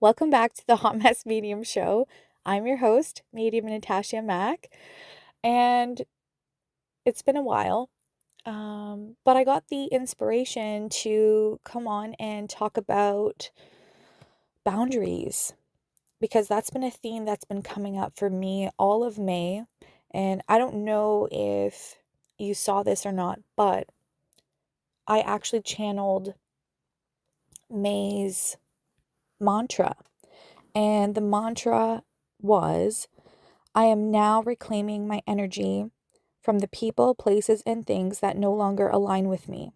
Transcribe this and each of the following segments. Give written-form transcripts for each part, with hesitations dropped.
Welcome back to the Hot Mess Medium Show. I'm your host, Medium Natasha Mack, and it's been a while, but I got the inspiration to come on and talk about boundaries because that's been a theme that's been coming up for me all of May. And I don't know if you saw this or not, but I actually channeled May's mantra. And the mantra was, I am now reclaiming my energy from the people, places, and things that no longer align with me.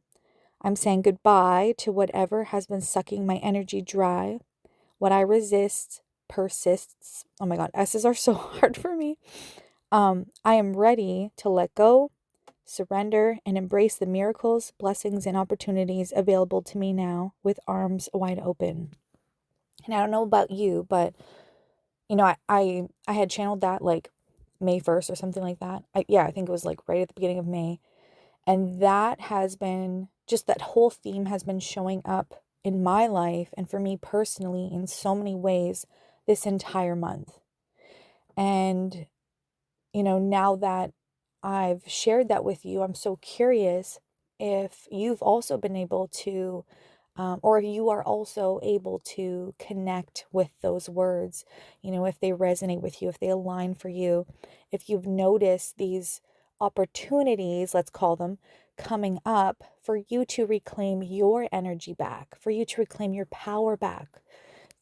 I'm saying goodbye to whatever has been sucking my energy dry. What I resist persists. Oh my God, S's are so hard for me. I am ready to let go, surrender, and embrace the miracles, blessings, and opportunities available to me now with arms wide open. And I don't know about you, but I had channeled that like May 1st or something like that. I think it was like right at the beginning of May. And that has been just that whole theme has been showing up in my life and for me personally in so many ways this entire month. And, now that I've shared that with you, I'm so curious if you've also been able to or if you are also able to connect with those words, if they resonate with you, if they align for you, if you've noticed these opportunities, let's call them, coming up for you to reclaim your energy back, for you to reclaim your power back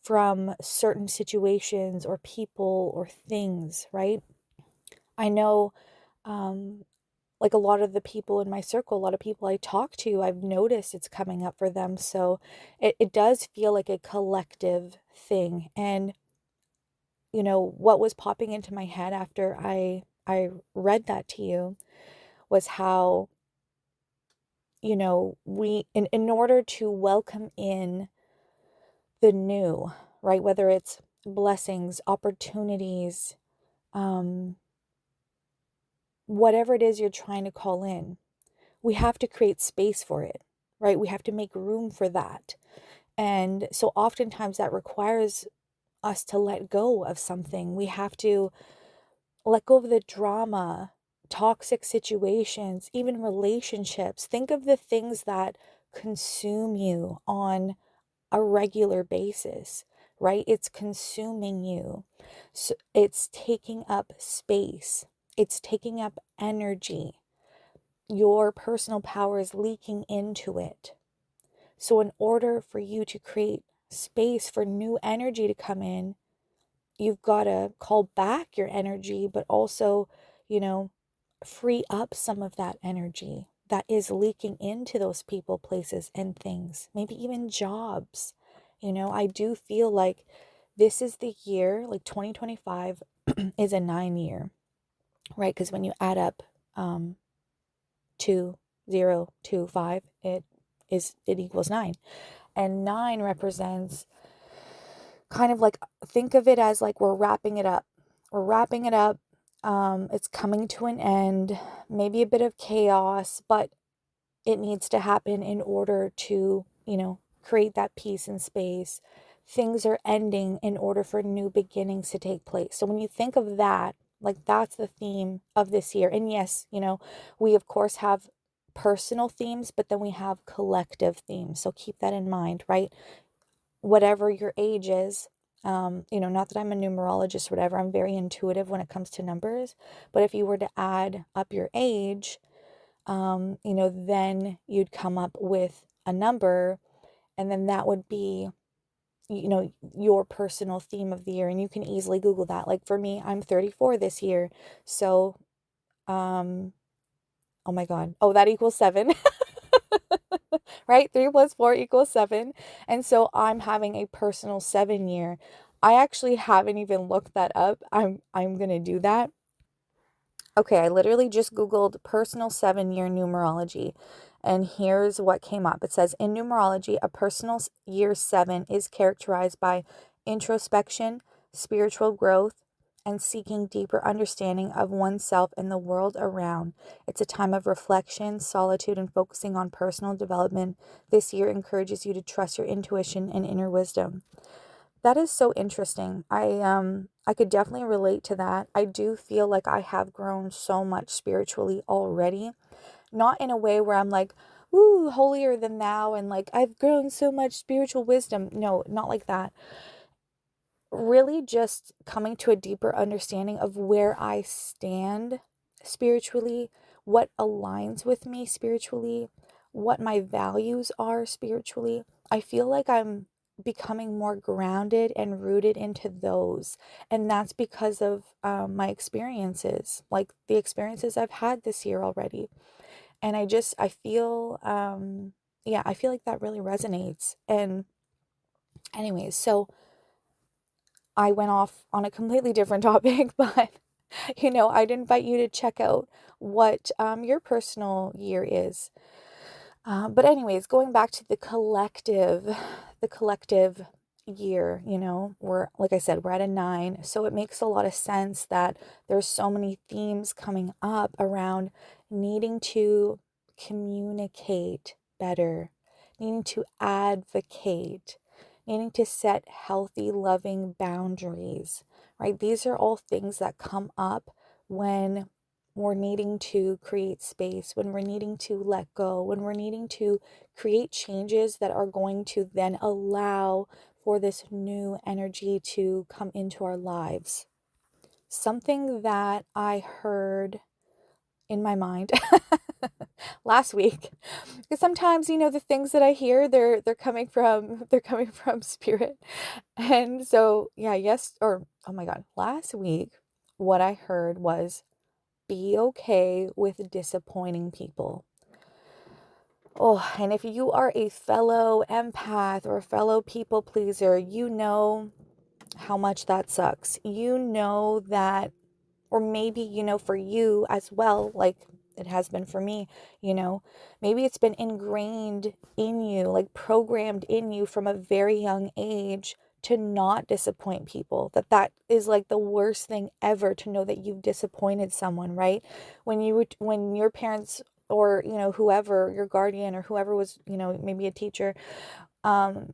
from certain situations or people or things, right? I know um, like a lot of the people in my circle, a lot of people I talk to, I've noticed it's coming up for them. So it does feel like a collective thing. And, what was popping into my head after I read that to you was how, we, in order to welcome in the new, right? Whether it's blessings, opportunities, um, whatever it is you're trying to call in, we have to create space for it, right? We have to make room for that. And so oftentimes that requires us to let go of something. We have to let go of the drama, toxic situations, even relationships. Think of the things that consume you on a regular basis, right? It's consuming you. So it's taking up space. It's taking up energy. Your personal power is leaking into it. So, in order for you to create space for new energy to come in, you've got to call back your energy, but also, you know, free up some of that energy that is leaking into those people, places, and things, maybe even jobs. I do feel like this is the year, like 2025 is a 9 year, right? Because when you add up 2, 0, 2, 5, it equals 9. And 9 represents kind of like, think of it as like we're wrapping it up. We're wrapping it up. It's coming to an end, maybe a bit of chaos, but it needs to happen in order to, create that peace and space. Things are ending in order for new beginnings to take place. So when you think of that, like that's the theme of this year. And yes, we of course have personal themes, but then we have collective themes. So keep that in mind, right? Whatever your age is, not that I'm a numerologist or whatever, I'm very intuitive when it comes to numbers. But if you were to add up your age, then you'd come up with a number, and then that would be, your personal theme of the year. And you can easily Google that. Like for me, I'm 34 this year. So, oh my God. Oh, that equals 7. Right? 3 plus 4 equals 7. And so I'm having a personal 7 year. I actually haven't even looked that up. I'm going to do that. Okay, I literally just Googled personal 7 year numerology, and here's what came up. It says in numerology, a personal year 7 is characterized by introspection, spiritual growth, and seeking deeper understanding of oneself and the world around. It's a time of reflection, solitude, and focusing on personal development. This year encourages you to trust your intuition and inner wisdom. that is so interesting. I could definitely relate to that. I do feel like I have grown so much spiritually already. Not in a way where I'm like, ooh, holier than thou and like I've grown so much spiritual wisdom. No, not like that. Really just coming to a deeper understanding of where I stand spiritually, what aligns with me spiritually, what my values are spiritually. I feel like I'm becoming more grounded and rooted into those. And that's because of my experiences, like the experiences I've had this year already. And I feel, yeah, I feel like that really resonates. And, anyways, so I went off on a completely different topic, but I'd invite you to check out what your personal year is. But anyways, going back to the collective year, we're, like I said, we're at a 9. So it makes a lot of sense that there's so many themes coming up around needing to communicate better, needing to advocate, needing to set healthy, loving boundaries, right? These are all things that come up when we're needing to create space, when we're needing to let go, when we're needing to create changes that are going to then allow for this new energy to come into our lives. Something that I heard in my mind last week, because sometimes the things that I hear, they're coming from spirit. And so yeah, oh my god, last week what I heard was, be okay with disappointing people. Oh, and if you are a fellow empath or a fellow people pleaser, you know how much that sucks. You know that, or maybe, for you as well, like it has been for me, maybe it's been ingrained in you, like programmed in you from a very young age to not disappoint people. That is like the worst thing ever, to know that you've disappointed someone, right? When your parents, or whoever, your guardian or whoever was, maybe a teacher, um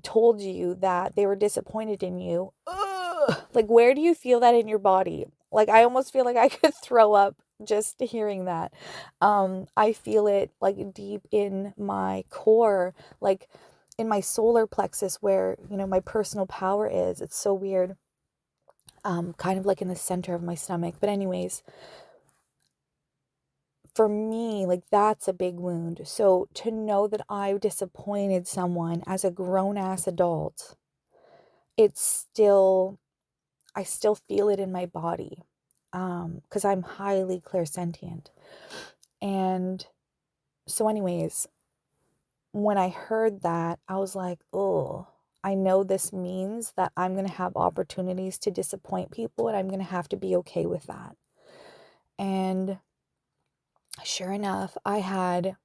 told you that they were disappointed in you. Ugh, like, where do you feel that in your body? Like, I almost feel like I could throw up just hearing that. I feel it like deep in my core, like in my solar plexus, where my personal power is. It's so weird. Kind of like in the center of my stomach. But anyways, for me, like, that's a big wound. So to know that I disappointed someone as a grown ass adult, it's still, I still feel it in my body, because I'm highly clairsentient. And so anyways, when I heard that, I was like, oh, I know this means that I'm going to have opportunities to disappoint people, and I'm going to have to be okay with that. And sure enough, I had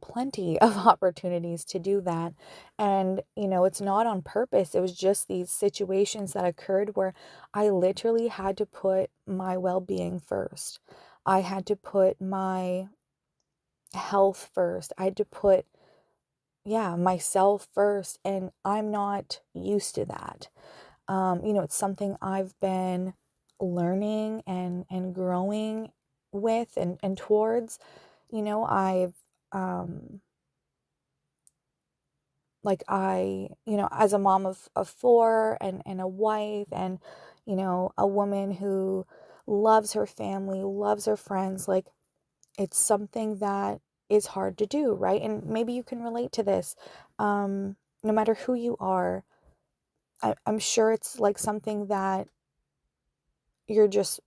plenty of opportunities to do that. And, it's not on purpose. It was just these situations that occurred where I literally had to put my well-being first. I had to put my health first. I had to put, yeah, myself first. And I'm not used to that. It's something I've been learning and growing with and towards. I've, like, as a mom of 4, and a wife, and, a woman who loves her family, loves her friends, like, it's something that is hard to do, right? And maybe you can relate to this. No matter who you are, I'm sure it's like something that you're just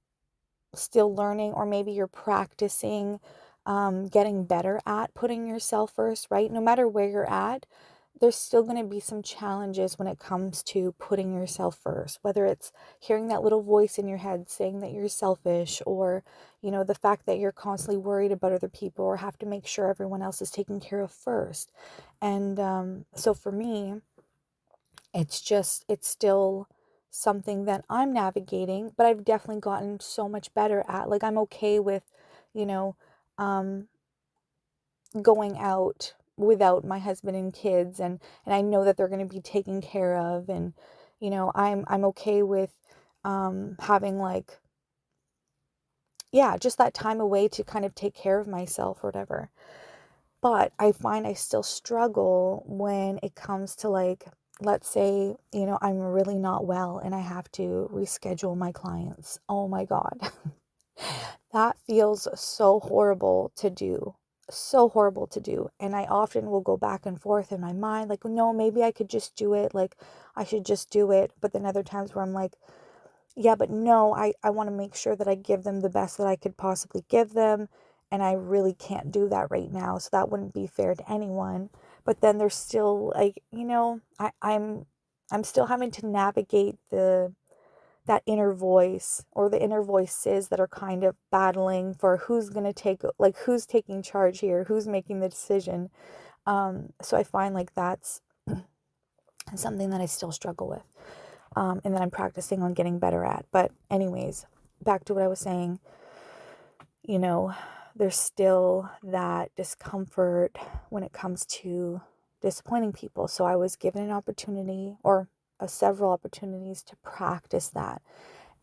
still learning, or maybe you're practicing, getting better at putting yourself first, right? No matter where you're at, there's still going to be some challenges when it comes to putting yourself first, whether it's hearing that little voice in your head saying that you're selfish, or, the fact that you're constantly worried about other people, or have to make sure everyone else is taken care of first. And so for me, it's still something that I'm navigating, but I've definitely gotten so much better at. Like, I'm okay with, you know, um, going out without my husband and kids, and I know that they're going to be taken care of, and I'm okay with having like, yeah, just that time away to kind of take care of myself or whatever. But I find I still struggle when it comes to like, let's say, I'm really not well and I have to reschedule my clients. Oh my God. That feels so horrible to do. So horrible to do. And I often will go back and forth in my mind, like, no, maybe I could just do it. Like, I should just do it. But then other times where I'm like, yeah, but no, I want to make sure that I give them the best that I could possibly give them. And I really can't do that right now. So that wouldn't be fair to anyone. But then there's still like, I'm still having to navigate that inner voice, or the inner voices that are kind of battling for who's going to take, like, who's taking charge here, who's making the decision. So I find like that's something that I still struggle with, and that I'm practicing on getting better at. But anyways, back to what I was saying, you know, there's still that discomfort when it comes to disappointing people. So I was given an opportunity, or several opportunities, to practice that.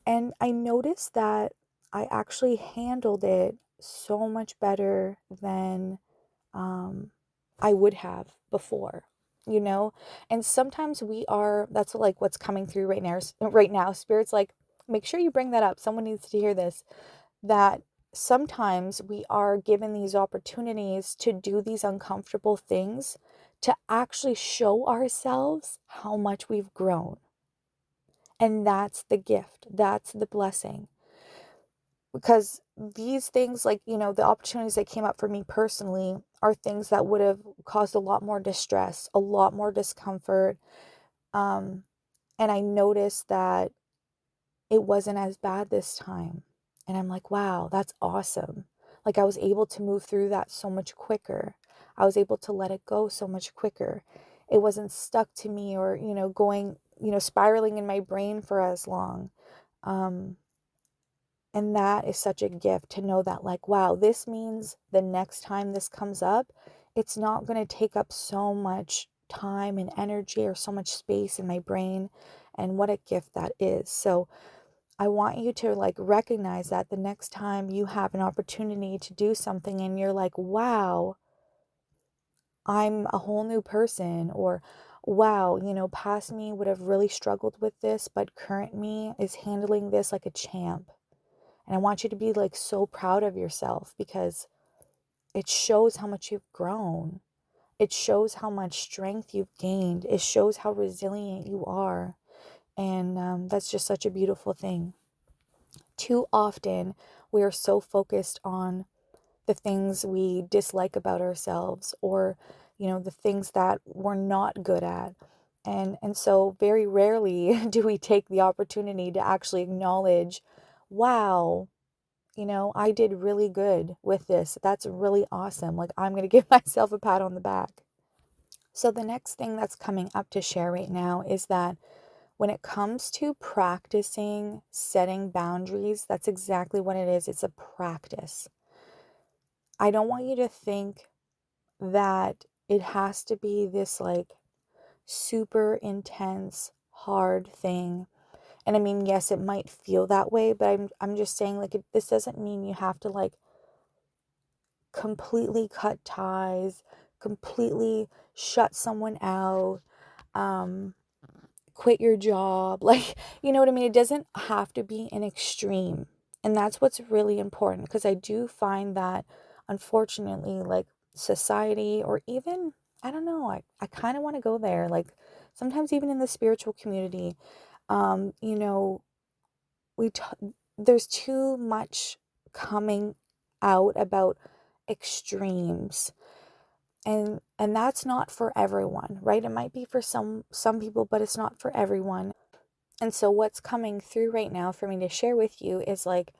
And I noticed that I actually handled it so much better than I would have before, you know? And sometimes that's like what's coming through right now. Spirit's like, make sure you bring that up. Someone needs to hear this, that sometimes we are given these opportunities to do these uncomfortable things to actually show ourselves how much we've grown. And that's the gift. That's the blessing. Because these things, like, the opportunities that came up for me personally are things that would have caused a lot more distress, a lot more discomfort. Um, and I noticed that it wasn't as bad this time. And I'm like, wow, that's awesome. Like, I was able to move through that so much quicker. I was able to let it go so much quicker. It wasn't stuck to me, or, going, spiraling in my brain for as long. Um, and that is such a gift to know that, like, wow, this means the next time this comes up, it's not going to take up so much time and energy or so much space in my brain. And what a gift that is. So I want you to like recognize that the next time you have an opportunity to do something and you're like, wow, I'm a whole new person, or wow, past me would have really struggled with this, but current me is handling this like a champ. And I want you to be like so proud of yourself, because it shows how much you've grown. It shows how much strength you've gained. It shows how resilient you are. And that's just such a beautiful thing. Too often, we are so focused on the things we dislike about ourselves, or, the things that we're not good at. And so very rarely do we take the opportunity to actually acknowledge, wow, I did really good with this. That's really awesome. Like, I'm going to give myself a pat on the back. So the next thing that's coming up to share right now is that when it comes to practicing setting boundaries, that's exactly what it is. It's a practice. I don't want you to think that it has to be this like super intense, hard thing. And I mean, yes, it might feel that way, but I'm just saying, like, this doesn't mean you have to like completely cut ties, completely shut someone out, um, quit your job. Like, you know what I mean? It doesn't have to be an extreme. And that's what's really important, because I do find that, unfortunately, like, society, or even, I don't know, I kind of want to go there. Like, sometimes even in the spiritual community, um, you know, we t- there's too much coming out about extremes, and that's not for everyone, right? It might be for some people, but it's not for everyone. And so what's coming through right now for me to share with you is like,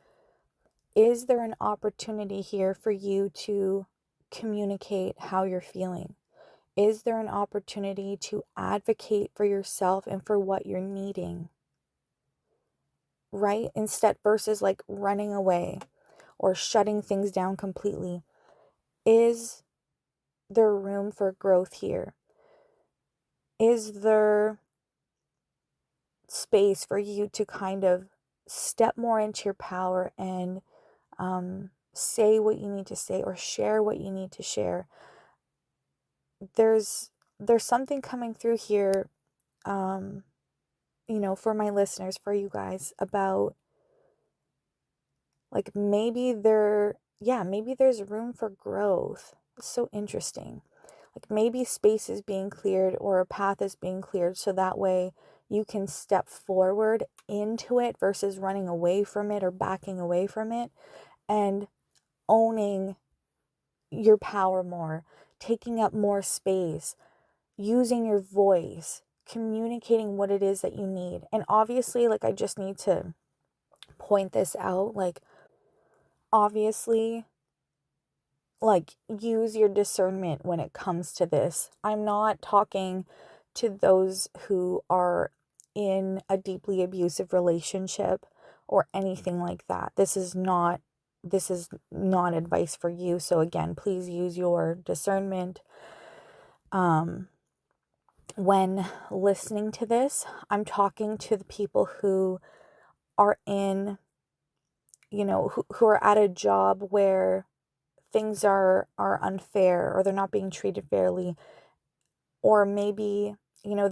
is there an opportunity here for you to communicate how you're feeling? Is there an opportunity to advocate for yourself and for what you're needing, right? Instead, versus like running away or shutting things down completely. Is there room for growth here? Is there space for you to kind of step more into your power and say what you need to say or share what you need to share? There's something coming through here, for my listeners, for you guys, about like maybe there's room for growth. It's so interesting. Like maybe space is being cleared or a path is being cleared so that way you can step forward into it versus running away from it or backing away from it, and owning your power more, taking up more space, using your voice, communicating what it is that you need. And obviously, like, I just need to point this out, like, obviously, like, use your discernment when it comes to this. I'm not talking to those who are in a deeply abusive relationship or anything like that. This is not advice for you. So again, please use your discernment when listening to this. I'm talking to the people who are in, who are at a job where things are unfair, or they're not being treated fairly, or maybe, maybe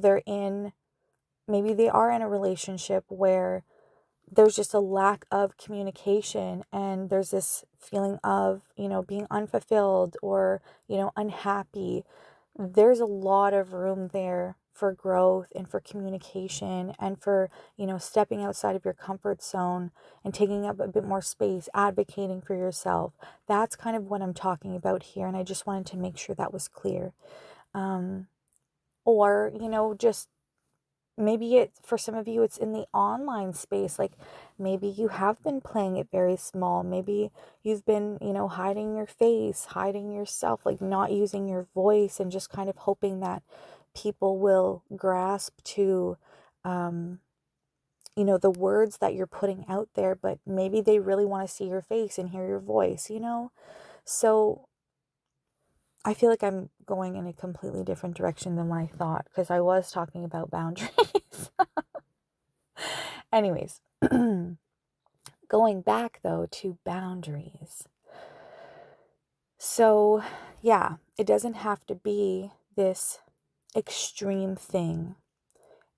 they are in a relationship where there's just a lack of communication, and there's this feeling of, being unfulfilled or, unhappy. There's a lot of room there for growth and for communication and for, stepping outside of your comfort zone and taking up a bit more space, advocating for yourself. That's kind of what I'm talking about here. And I just wanted to make sure that was clear. Or, just maybe for some of you, it's in the online space. Like maybe you have been playing it very small. Maybe you've been, hiding your face, hiding yourself, like not using your voice, and just kind of hoping that people will grasp to, the words that you're putting out there, but maybe they really want to see your face and hear your voice, So I feel like I'm going in a completely different direction than what I thought, because I was talking about boundaries. Anyways, going back though to boundaries. So, yeah, it doesn't have to be this extreme thing.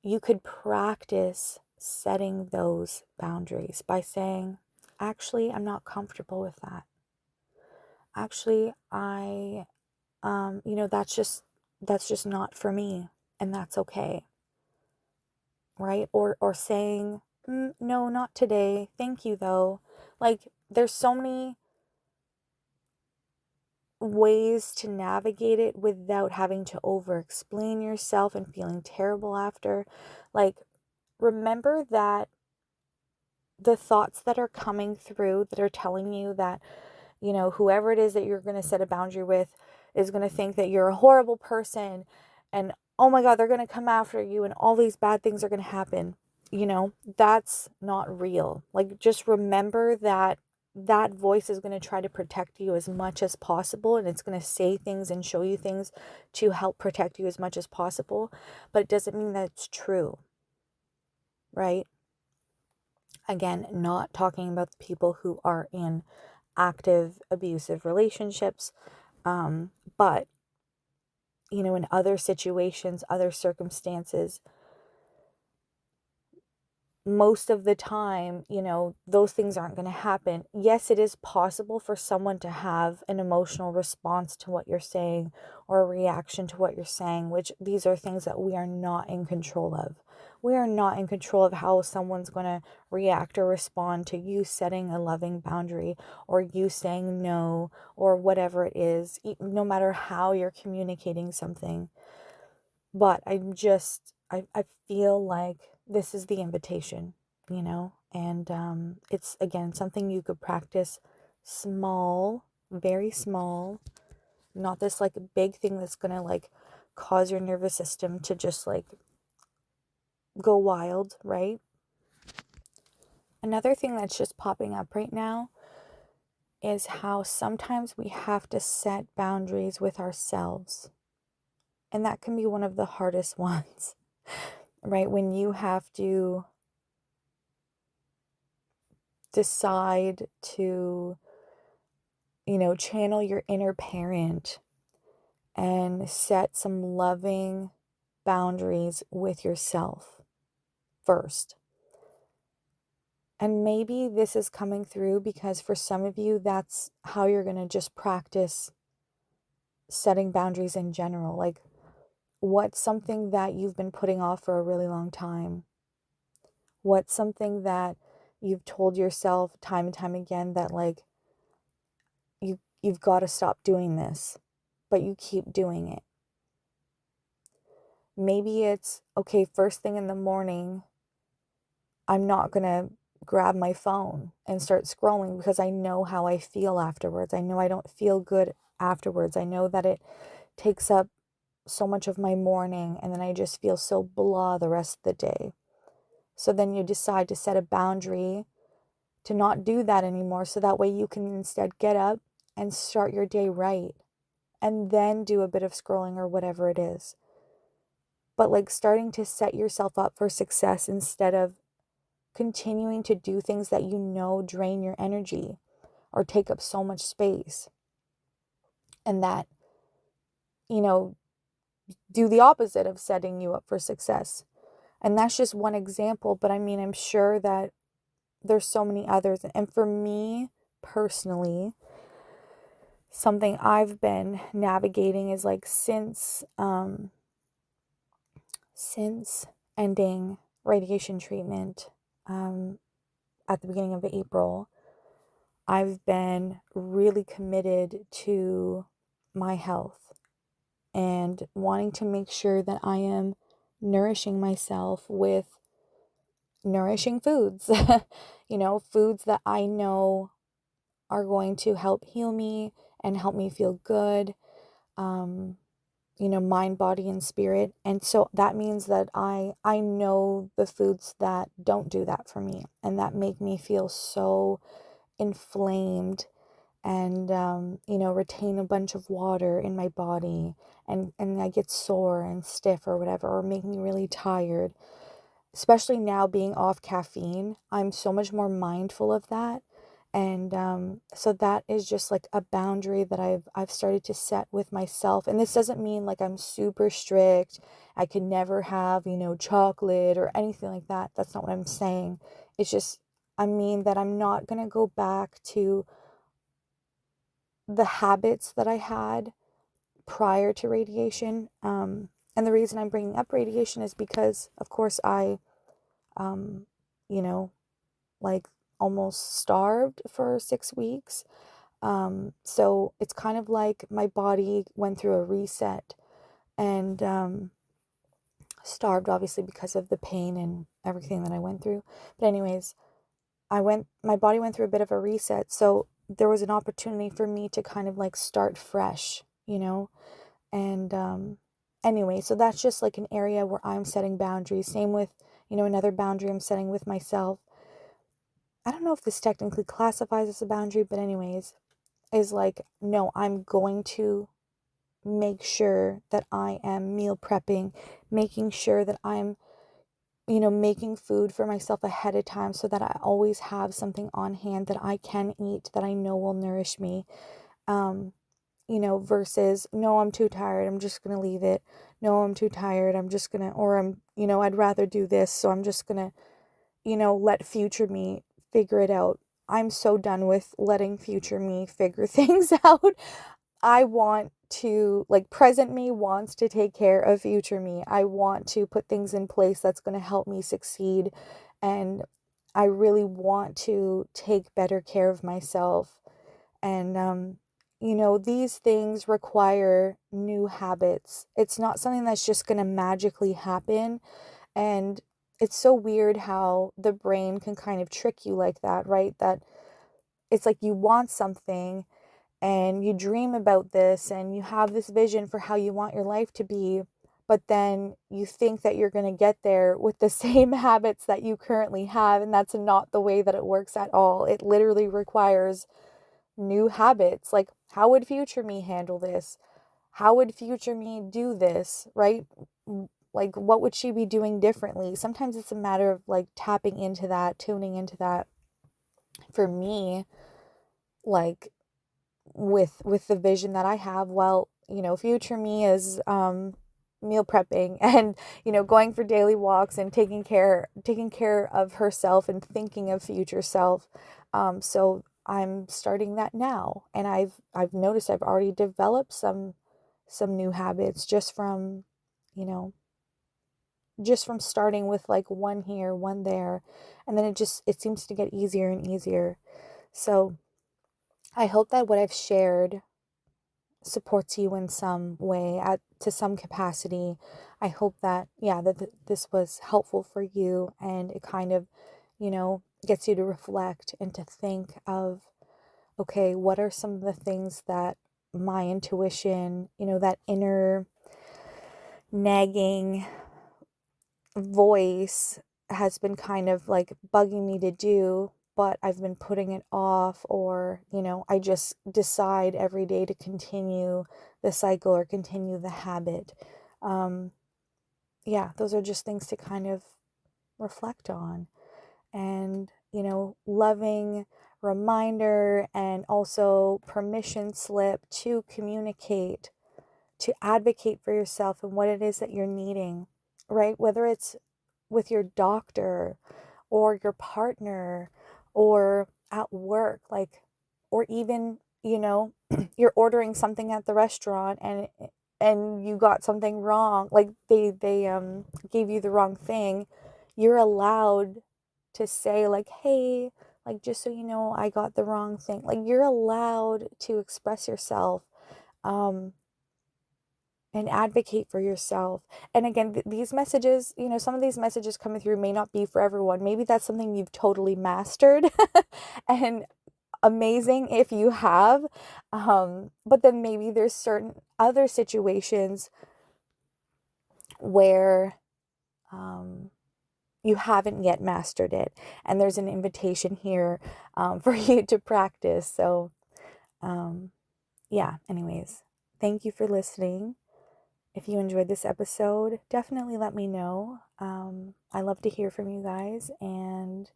You could practice setting those boundaries by saying, actually, I'm not comfortable with that. Actually, that's just not for me, and that's okay. Right? Or saying, no, not today. Thank you though. Like, there's so many ways to navigate it without having to over explain yourself and feeling terrible after. Like, remember that the thoughts that are coming through that are telling you that, whoever it is that you're going to set a boundary with is going to think that you're a horrible person, and oh my God, they're going to come after you and all these bad things are going to happen. That's not real. Like, just remember that that voice is going to try to protect you as much as possible, and it's going to say things and show you things to help protect you as much as possible, but it doesn't mean that it's true, right? Again, not talking about the people who are in active abusive relationships, but in other situations, other circumstances, most of the time, those things aren't going to happen. Yes, it is possible for someone to have an emotional response to what you're saying, or a reaction to what you're saying, which these are things that we are not in control of. We are not in control of how someone's going to react or respond to you setting a loving boundary, or you saying no, or whatever it is, no matter how you're communicating something. But I feel like this is the invitation, and it's, again, something you could practice small, very small, not this like big thing that's going to like cause your nervous system to just like go wild, right? Another thing that's just popping up right now is how sometimes we have to set boundaries with ourselves. And that can be one of the hardest ones, right? When you have to decide to, channel your inner parent and set some loving boundaries with yourself first. And maybe this is coming through because for some of you, that's how you're going to just practice setting boundaries in general. Like, what's something that you've been putting off for a really long time? What's something that you've told yourself time and time again that, like, you've got to stop doing this, but you keep doing it? Maybe it's, okay, first thing in the morning, I'm not going to grab my phone and start scrolling because I know how I feel afterwards. I know I don't feel good afterwards. I know that it takes up so much of my morning and then I just feel so blah the rest of the day. So then you decide to set a boundary to not do that anymore, so that way you can instead get up and start your day right and then do a bit of scrolling or whatever it is. But like starting to set yourself up for success instead of continuing to do things that drain your energy or take up so much space, and that, do the opposite of setting you up for success. And that's just one example, but I mean, I'm sure that there's so many others. And for me personally, something I've been navigating is like since ending radiation treatment at the beginning of April, I've been really committed to my health and wanting to make sure that I am nourishing myself with nourishing foods, foods that I know are going to help heal me and help me feel good, mind, body, and spirit. And so that means that I know the foods that don't do that for me and that make me feel so inflamed and, retain a bunch of water in my body and I get sore and stiff or whatever, or make me really tired. Especially now being off caffeine, I'm so much more mindful of that. And so that is just like a boundary that I've started to set with myself. And this doesn't mean like I'm super strict. I can never have, chocolate or anything like that. That's not what I'm saying. It's just, I mean that I'm not going to go back to the habits that I had prior to radiation. And the reason I'm bringing up radiation is because, of course, I, um, you know, like almost starved for 6 weeks. So it's kind of like my body went through a reset and starved, obviously, because of the pain and everything that I went through. But anyways, my body went through a bit of a reset. So there was an opportunity for me to kind of like start fresh, and anyway, so that's just like an area where I'm setting boundaries. Same with, another boundary I'm setting with myself. I don't know if this technically classifies as a boundary, but anyways, is like, no, I'm going to make sure that I am meal prepping, making sure that I'm, making food for myself ahead of time so that I always have something on hand that I can eat that I know will nourish me. Versus, no, I'm too tired, I'm just going to leave it. No, I'm too tired, I'm just going to, or I'd rather do this, so I'm just going to, let future me figure it out. I'm so done with letting future me figure things out. I want to, like, present me wants to take care of future me. I want to put things in place that's going to help me succeed. And I really want to take better care of myself. And, these things require new habits. It's not something that's just going to magically happen. And it's so weird how the brain can kind of trick you like that, right? That it's like you want something and you dream about this and you have this vision for how you want your life to be, but then you think that you're going to get there with the same habits that you currently have, and that's not the way that it works at all. It literally requires new habits. Like, how would future me handle this? How would future me do this, right? Like, what would she be doing differently? Sometimes it's a matter of like tapping into that, tuning into that. For me, like, with the vision that I have, well, future me is meal prepping and going for daily walks and taking care of herself and thinking of future self. So I'm starting that now, and I've noticed I've already developed some new habits you know just from starting with like one here, one there, and then it seems to get easier and easier. So I hope that what I've shared supports you in some way, to some capacity. I hope that, yeah, this was helpful for you, and it kind of, gets you to reflect and to think of, okay, what are some of the things that my intuition, that inner nagging voice has been kind of like bugging me to do, but I've been putting it off, or, I just decide every day to continue the cycle or continue the habit. Yeah, those are just things to kind of reflect on. And, loving reminder and also permission slip to communicate, to advocate for yourself and what it is that you're needing, right? Whether it's with your doctor or your partner or at work, like, or even, you're ordering something at the restaurant, and you got something wrong, like they gave you the wrong thing. You're allowed to say like, hey, like, just so you know, I got the wrong thing. Like, you're allowed to express yourself, um and advocate for yourself. And again, these messages, some of these messages coming through may not be for everyone. Maybe that's something you've totally mastered and amazing if you have. But then maybe there's certain other situations where you haven't yet mastered it. And there's an invitation here for you to practice. So, yeah, anyways, thank you for listening. If you enjoyed this episode, definitely let me know. I love to hear from you guys. And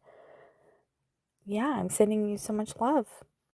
yeah, I'm sending you so much love.